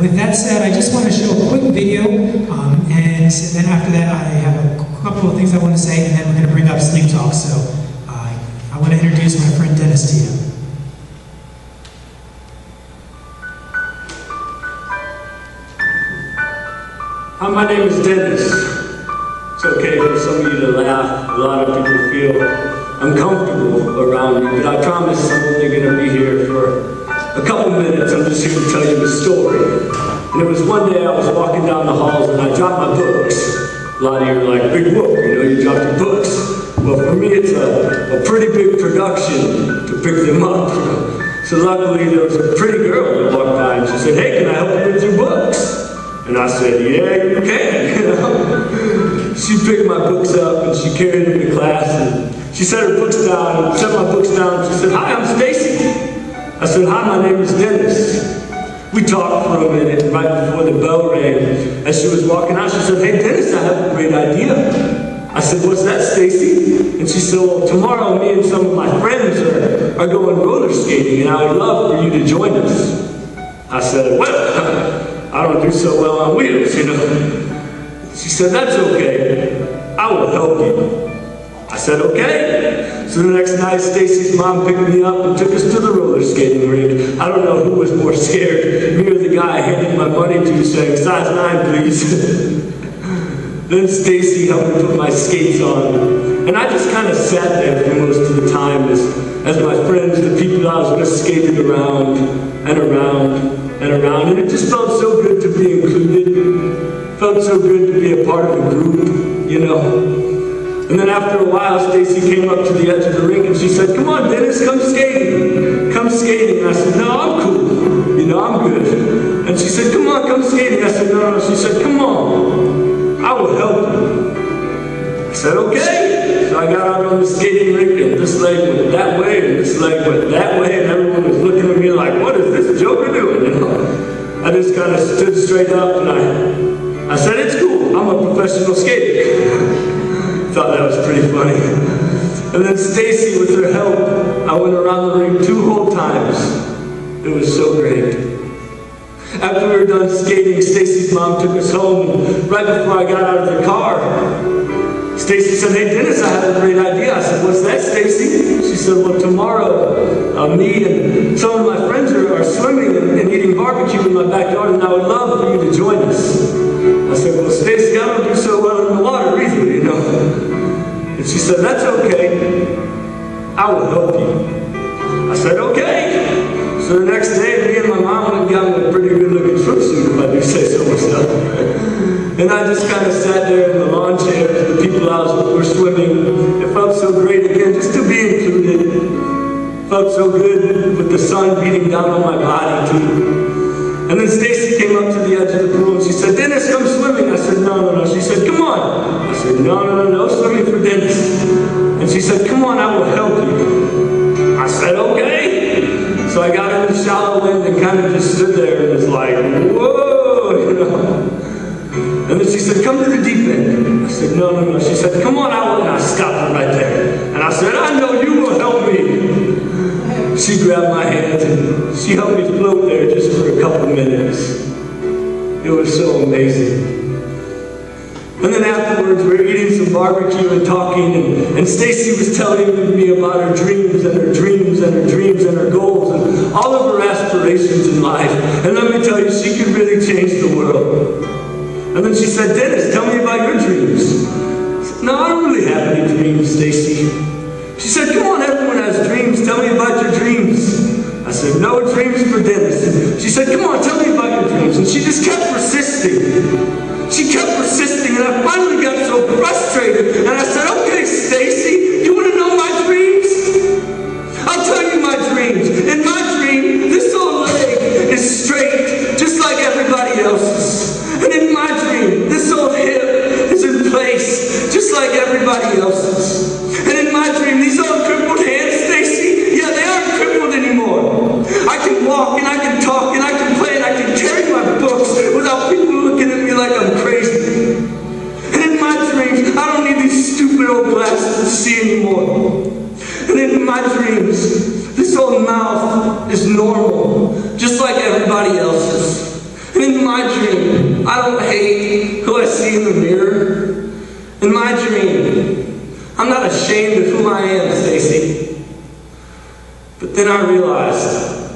with that said, I just want to show a quick video, and then after that I have a couple of things I want to say, and then we're going to bring up sleep talk. So I want to introduce my friend Dennis to you. Hi, my name is Dennis. It's okay for some of you to laugh. A lot of people feel uncomfortable around me, but I promise I'm only going to be here for a couple minutes. I'm just here to tell you a story. And it was one day I was walking down the halls and I dropped my books. A lot of you are like, big whoop, you know, you dropped your books. Well, for me it's a pretty big production to pick them up. So luckily there was a pretty girl that walked by and she said, hey, can I help you with your books? And I said, yeah, you can, you know. She picked my books up and she carried them to class and she set her books down and set my books down and she said, hi, I'm Stacy. I said, hi, my name is Dennis. We talked for a minute right before the bell rang. As she was walking out, she said, hey, Dennis, I have a great idea. I said, what's that, Stacy? And she said, well, tomorrow me and some of my friends are going roller skating and I would love for you to join us. I said, well, I don't do so well on wheels, you know. She said, that's okay. I will help you. I said, okay. So the next night, Stacy's mom picked me up and took us to the roller skating rink. I don't know who was more scared, me or the guy I handed my money to saying, size 9, please. Then Stacy helped me put my skates on. And I just kind of sat there for most of the time as my friends, the people I was with, skated around and around and around, and it just felt so good to be included. Felt so good to be a part of a group, you know. And then after a while, Stacy came up to the edge of the rink and she said, come on, Dennis, come skating. Come skating. And I said, no, I'm cool. You know, I'm good. And she said, come on, come skating. I said, no. She said, come on. I will help you. I said, okay. So I got out on the skating rink and this leg went that way and this leg went that way and everyone was looking at me like, what is this joker doing? You know? I just kind of stood straight up and I said, it's cool. I'm a professional skater. Thought that was pretty funny. And then Stacy, with her help, I went around the ring 2 whole times. It was so great. After we were done skating, Stacy's mom took us home. Right before I got out of the car, Stacy said, hey Dennis, I have a great idea. I said, what's that, Stacy? She said, well, tomorrow me and some of my friends are swimming and eating barbecue in my backyard and I would love for you to join us. I said, well, Stacy, I don't do so well in the water either, you know. And she said, that's okay. I will help you. I said, okay. So the next day, me and my mom went and got me a pretty good-looking swimsuit, if I do say so myself. And I just kind of sat there in the lawn chair with the people I was with were swimming. It felt so great again just to be included. Felt so good with the sun beating down on my body too. And then Stacy came up to the edge of the pool and she said, Dennis, come swimming. I said, no. She said, come on. I said, no, swimming for Dennis. And she said, come on, I will help you. I said, okay. So I got in the shallow end and kind of just stood there and was like, whoa, you know. And then she said, come to the deep end. I said, no. She said, come on, I will. And I stopped her right there. And I said, I know you will help me. She grabbed my hands and she helped me float there just for a couple minutes. It was so amazing. And then afterwards, we were eating some barbecue and talking, and Stacy was telling me about her dreams and her dreams and her dreams and her goals and all of her aspirations in life. And let me tell you, she could really change the world. And then she said, Dennis, tell me about your dreams. I said, no, I don't really have any dreams, Stacy. She said, come on, everyone has dreams. Tell me about your dreams. I said, no dreams for Dennis. She said, come on, tell me about your dreams. And she just kept persisting. She kept persisting, and I finally got so frustrated. And I said, okay, Stacy, you want to know my dreams? I'll tell you my dreams. In my dream, this old leg is straight, just like everybody else's. And in my dream, this old hip is in place, just like everybody else's. And in my dream, these old crippled hands, Stacy, yeah, they aren't crippled anymore. I can walk, and I can talk, and I can play, and I can carry my books without people looking at me like I'm crazy. And in my dreams, I don't need these stupid old glasses to see anymore. And in my dreams, this old mouth is normal, just like everybody else's. And in my dream, I don't hate who I see in the mirror. In my dream, I'm not ashamed of who I am, Stacy. But then I realized,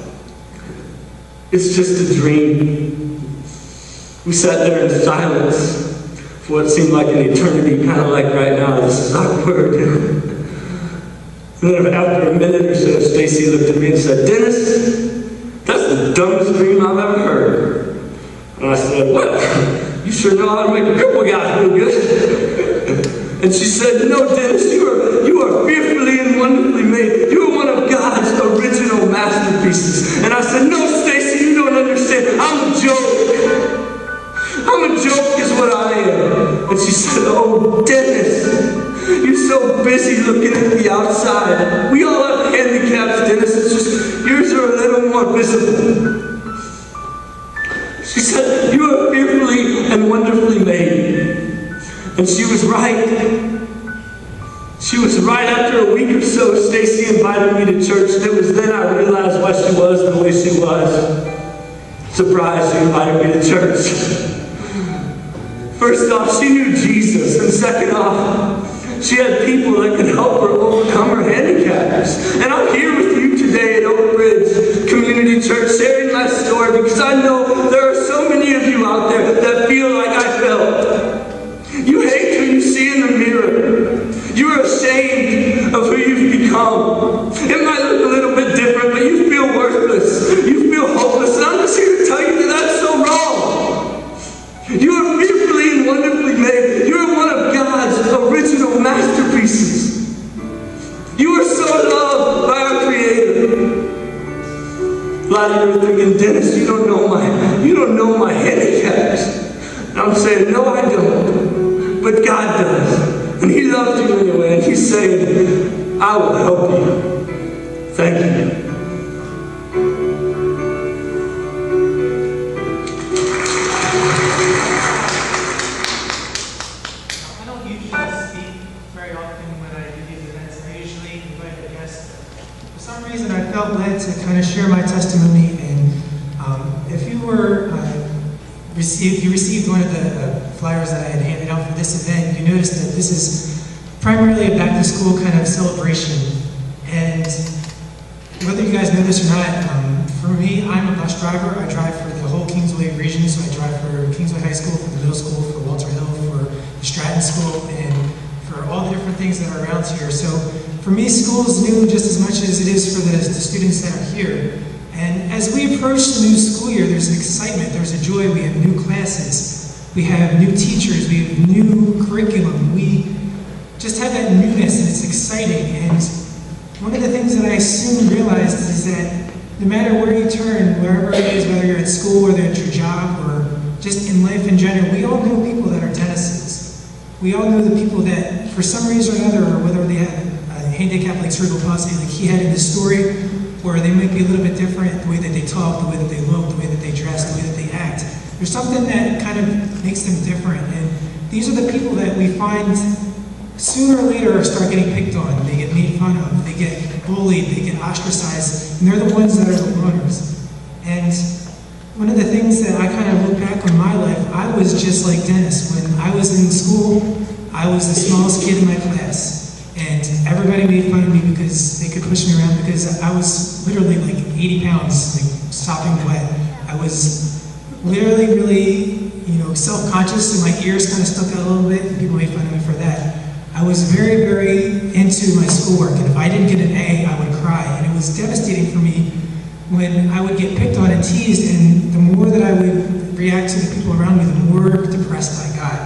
it's just a dream. We sat there in silence for what seemed like an eternity, kind of like right now. This is awkward. And then after a minute or so, Stacy looked at me and said, "Dennis, that's the dumbest dream I've ever heard." And I said, "Well, you sure know how to make a couple guys feel good." And she said, "No, Dennis, you are fearfully and wonderfully made. You are one of God's original masterpieces." And I said, "No, Stacy, you don't understand. I'm a joke. I'm a joke is what I am." And she said, "Oh, Dennis, you're so busy looking at the outside. We all have handicaps, Dennis. It's just yours are a little more visible." She said, "You are fearfully and wonderfully made." And she was right. She was right. After a week or so, Stacy invited me to church. And it was then I realized why she was the way she was. Surprised she invited me to church. First off, she knew Jesus. And second off, she had people that could help her overcome her handicaps. And I'm here with you today at Oak Ridge Community Church sharing my story because I know there are so many of you out there that feel like I felt. You hate who you see in the mirror. You are ashamed of who you've become. It might look a little bit different, but you feel worthless. You feel hopeless. And I'm just here to tell you that that's so wrong. You are fearfully and wonderfully made. You are one of God's original masterpieces. You are so loved by our Creator. A lot of you are thinking, "Dennis, you don't know my handicaps." And I'm saying, "No, I don't. But God does. And He loves you anyway. And He's saying, I will help you." Thank you. I don't usually speak very often when I do these events. I usually invite a guest. For some reason, I felt led to kind of share my testimony. And if you received one of the flyers that I had handed out for this event, you noticed that this is primarily a back-to-school kind of celebration. And whether you guys know this or not, for me, I'm a bus driver. I drive for the whole Kingsway region, so I drive for Kingsway High School, for the middle school, for Walter Hill, for the Stratton School, and for all the different things that are around here. So for me, school is new just as much as it is for the students that are here. And as we approach the new school year, there's an excitement, there's a joy. We have new classes, we have new teachers, we have new curriculum. We just have that newness, and it's exciting. And one of the things that I soon realized is that no matter where you turn, wherever it is, whether you're at school, whether it's your job, or just in life in general, we all know people that are Dennises. We all know the people that, for some reason or another, or whether they have a handicap like cerebral palsy, like he had in his story, or they might be a little bit different, the way that they talk, the way that they look, the way that they dress, the way that they act. There's something that kind of makes them different. And these are the people that we find sooner or later start getting picked on. They get made fun of, they get bullied, they get ostracized, and they're the ones that are the runners. And one of the things that I kind of look back on my life, I was just like Dennis. When I was in school, I was the smallest kid in my class. And everybody made fun of me because they could push me around because I was literally like 80 pounds, like sopping wet. I was literally really, self-conscious, and my ears kind of stuck out a little bit, and people made fun of me for that. I was very, very into my schoolwork, and if I didn't get an A, I would cry. And it was devastating for me when I would get picked on and teased, and the more that I would react to the people around me, the more depressed I got.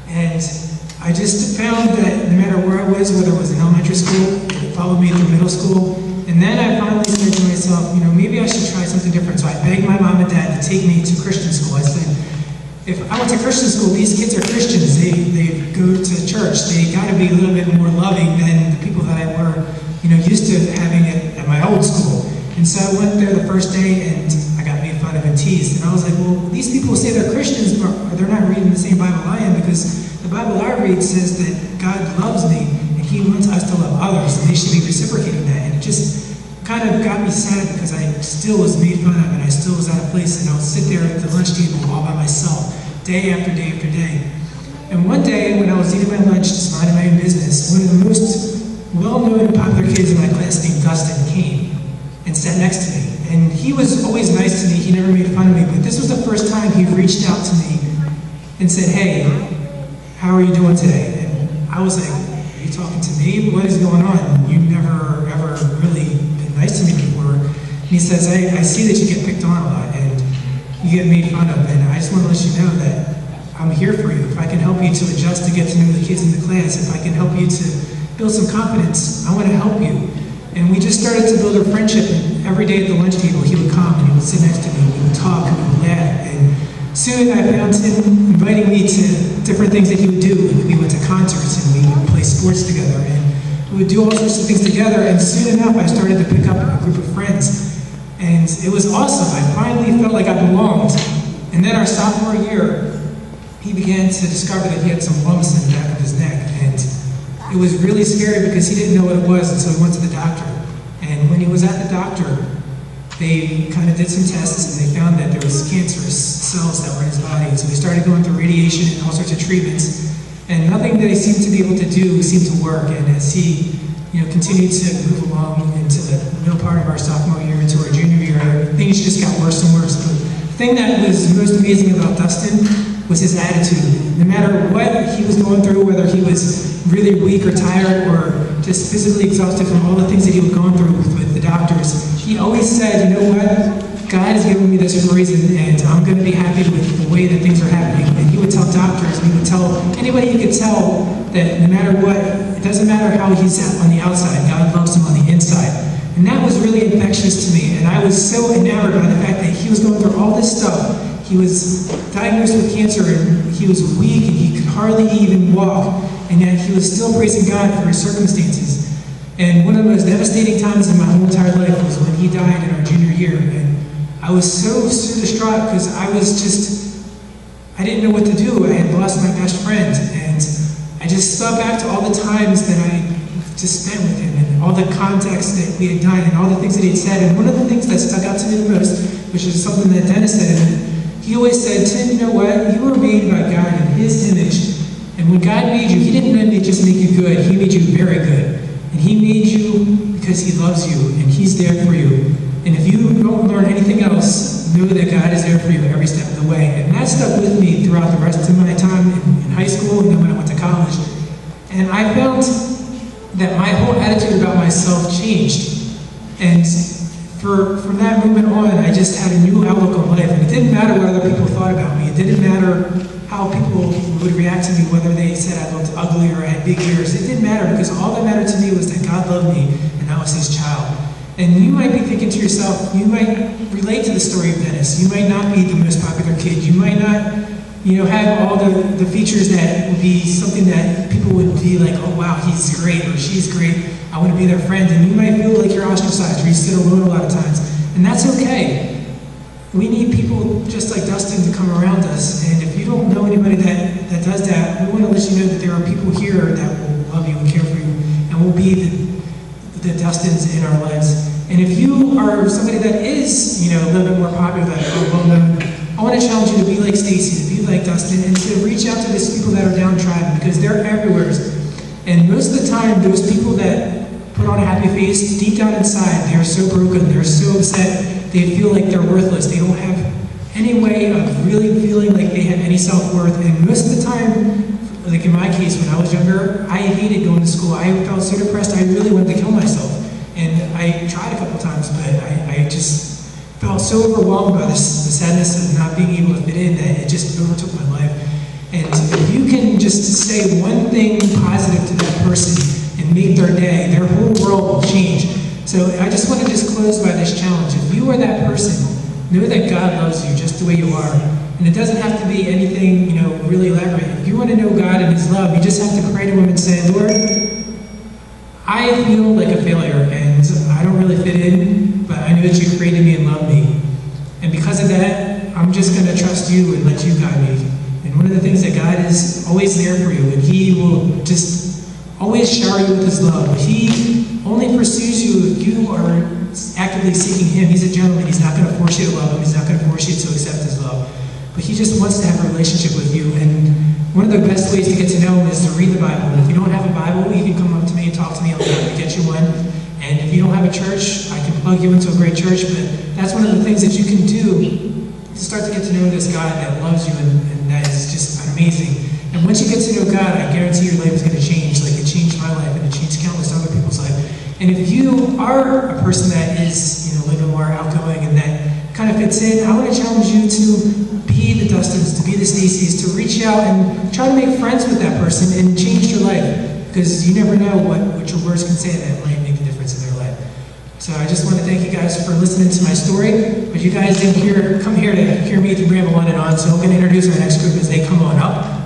And I just found that no matter where I was, whether it was in elementary school, it followed me through middle school, and then I finally said to myself, maybe I should try something different. So I begged my mom and dad to take me to Christian school. I said, if I went to Christian school, these kids are Christians. They go to church. They got to be a little bit more loving than the people that I were, used to having at my old school. And so I went there the first day, and I got made fun of and teased. And I was like, well, these people say they're Christians, but they're not reading the same Bible I am, because the Bible I read says that God loves me, and He wants us to love others, and they should be reciprocating that. And it just kind of got me sad because I still was made fun of and I still was out of place, and I would sit there at the lunch table all by myself, day after day after day. And one day when I was eating my lunch, just minding my own business, one of the most well-known and popular kids in my class named Dustin came and sat next to me. And he was always nice to me, he never made fun of me, but this was the first time he reached out to me and said, "Hey, how are you doing today?" And I was like, "Are you talking to me? What is going on? You've never ever really been nice to me before." And he says, I see that you get picked on a lot and you get made fun of, and I just want to let you know that I'm here for you. If I can help you to adjust to get to know the kids in the class, if I can help you to build some confidence, I want to help you. And we just started to build a friendship, and every day at the lunch table he would come and he would sit next to me, we would talk and we would laugh, and soon I found him inviting me to different things that he would do. We went to concerts and we would play sports together, and we would do all sorts of things together, and soon enough I started to pick up a group of friends, and it was awesome. I finally felt like I belonged. And then our sophomore year, he began to discover that he had some bumps in the back of his neck, and it was really scary because he didn't know what it was until he went to the doctor. And when he was at the doctor, they kind of did some tests and they found that there was cancerous cells that were in his body. So they started going through radiation and all sorts of treatments, and nothing that he seemed to be able to do seemed to work. And as he continued to move along into the middle part of our sophomore year into our junior year, things just got worse and worse. But the thing that was most amazing about Dustin was his attitude. No matter what he was going through, whether he was really weak or tired or just physically exhausted from all the things that he was going through with the doctors, he always said, "You know what? God has given me this for a reason, and I'm going to be happy with the way that things are happening." And he would tell doctors, and he would tell anybody he could tell that no matter what, it doesn't matter how he's on the outside, God loves him on the inside. And that was really infectious to me, and I was so enamored by the fact that he was going through all this stuff. He was diagnosed with cancer, and he was weak, and he could hardly even walk, and yet he was still praising God for his circumstances. And one of the most devastating times in my whole entire life was when he died in our junior year, and I was so distraught because I didn't know what to do. I had lost my best friend, and I just thought back to all the times that I just spent with him, and all the contacts that we had done, and all the things that he had said. And one of the things that stuck out to me the most, which is something that Dennis said, and he always said, "Tim, you know what? You were made by God in his image. And when God made you, he didn't only just make you good, he made you very good. And he made you because he loves you, and he's there for you. And if you don't learn anything else, know that God is there for you every step of the way." And that stuck with me throughout the rest of my time in high school and then when I went to college. And I found that my whole attitude about myself changed. And from that moment on, I just had a new outlook on life. And it didn't matter what other people thought about me. It didn't matter how people would react to me, whether they said I looked ugly or I had big ears. It didn't matter, because all that mattered to me was that God loved me and I was his child. And you might be thinking to yourself, you might relate to the story of Dennis. You might not be the most popular kid. You might not have all the features that would be something that people would be like, "Oh wow, he's great," or "She's great, I want to be their friend." And you might feel like you're ostracized, or you sit alone a lot of times. And that's okay. We need people just like Dustin to come around us. And if you don't know anybody that does that, we want to let you know that there are people here that will love you and care for you and will be the Dustins in our lives. And if you are somebody that is, a little bit more popular, that are well known, I want to challenge you to be like Stacy, to be like Dustin, and to reach out to those people that are downtrodden, because they're everywhere. And most of the time, those people that put on a happy face, deep down inside, they are so broken, they're so upset, they feel like they're worthless, they don't have any way of really feeling like they have any self-worth. And most of the time, like in my case, when I was younger, I hated going to school. I felt so depressed, I really wanted to kill myself. And I tried a couple times, but I just felt so overwhelmed by the sadness of not being able to fit in that it just overtook my life. And if you can just say one thing positive to that person and make their day, their whole world will change. So I just want to just close by this challenge. If you are that person, know that God loves you just the way you are. And it doesn't have to be anything, really elaborate. If you want to know God and his love, you just have to pray to him and say, "Lord, I feel like a failure and I don't really fit in, but I know that you created me and love me. And because of that, I'm just going to trust you and let you guide me." And one of the things that God is always there for you, and he will just always shower you with his love. He only pursues you if you are actively seeking him. He's a gentleman. He's not going to force you to love him. He's not going to force you to accept his love. But he just wants to have a relationship with you. And one of the best ways to get to know him is to read the Bible. And if you don't have a Bible, you can come up to me and talk to me. I'll be happy to get you one. And if you don't have a church, I can plug you into a great church. But that's one of the things that you can do to start to get to know this God that loves you and that is just amazing. And once you get to know God, I guarantee your life is going to change. Like it changed my life and it changed countless other people's life. And if you are a person that is, a little more outgoing and that kind of fits in, I want to challenge you to be the Dustins, to be the Stacys, to reach out and try to make friends with that person and change your life. Because you never know what your words can say that might make a difference in their life. So I just want to thank you guys for listening to my story. But you guys didn't come here to hear me ramble on and on. So I'm going to introduce our next group as they come on up.